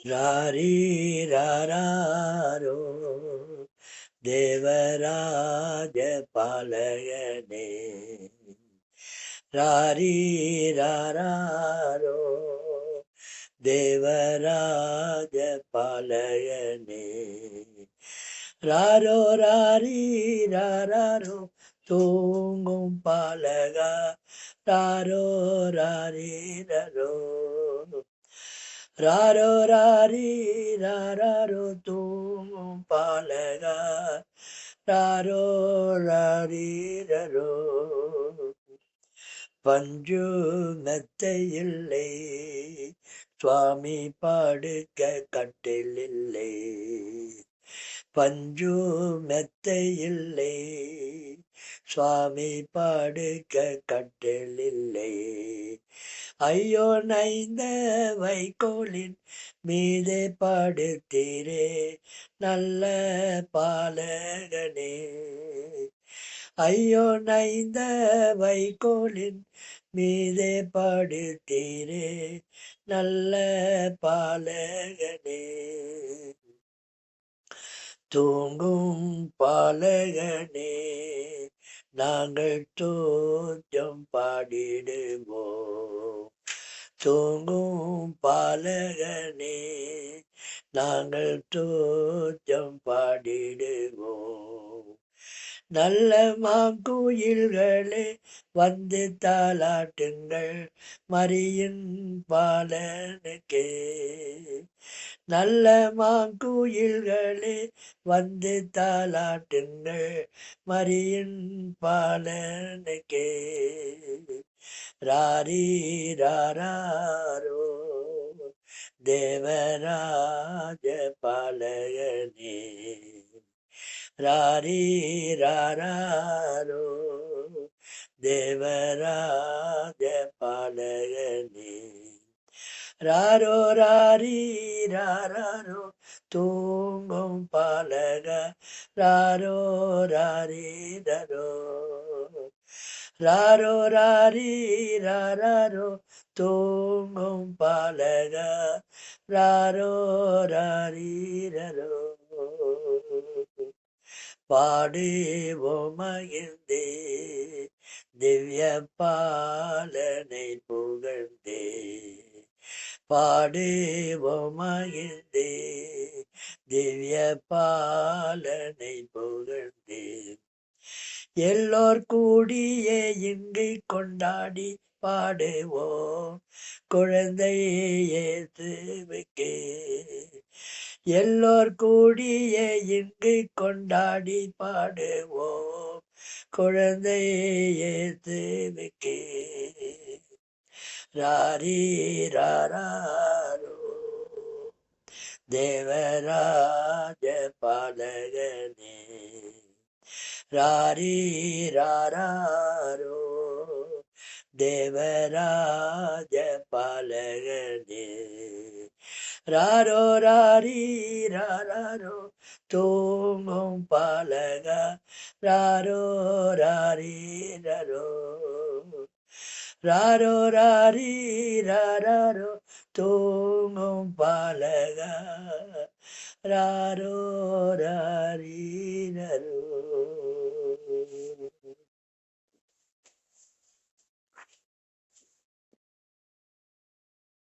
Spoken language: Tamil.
ராரி ராரோ தேவராஜ பாலகனே. ராரி ராரோ தேவராஜ பாலகனே. ராரோ ராரி ராரோ தூங்கும் பாலகா. ராரோ ராரி ரரோ. ராரோ ராரி ராரோ தூங்கும் பாலகா. ராரோ ராரி ரரோ. பஞ்சு மெத்தை இல்லை, சுவாமி படுக்க கட்டில் இல்லை. பஞ்சு மெத்தை இல்லை, சுவாமி படுக்க கட்டில் இல்லை. ஐயோ நைந்த வைக்கோலின் மீதே படுத்தீரே நல்ல பாலகனே. ஐயோ நைந்த வைக்கோலின் மீதே படுத்தீரே நல்ல பாலகனே. தூங்கும் பாலகனே, நாங்கள் தோற்றம் பாடிடுவோம். தூங்கும் பாலகனே, நாங்கள் தோற்றம் பாடிடுவோம். நல்ல மாங்குயில்களே வந்து தாலாட்டுங்கள் மரியின் பாலனுக்கே. நல்ல மாங்குயில்களே வந்து தாலாட்டுங்கள் மரியின் பாலனுக்கே. ராரி ராரோ தேவராஜ பாலகனே. ராரி ராரோ தேவராஜ பாலகனே. ராரோ ராரி ராரோ தூங்கும் பாலகா. ராரோ ராரி ரரோ. ராரோ ராரி ராரோ தூங்கும் பாலகா. ராரோ ராரி ரரோ. பாடுவோம் மகிழ்ந்தே திவ்ய பாலனை புகழ்ந்தே. பாடுவோம் மகிழ்ந்தே திவ்ய பாலனை புகழ்ந்தே. எல்லோர் கூடியே இங்கு கொண்டாடி பாடுவோம் குழந்தை இயேசுவுக்கே. எல்லோர் கூடியே இங்கு கொண்டாடி பாடுவோம் குழந்தை இயேசுவுக்கே. ராரி ராரோ தேவராஜ பாலகனே. ராரி ராரோ தேவராஜ பாலகனே. ராரோ ராரி ராரோ தூங்கும் பாலகா. ராரோ ராரி ரரோ. ராரோ ராரி ராரோ தூங்கும் பாலகா. ராரோ ராரி ரரோ.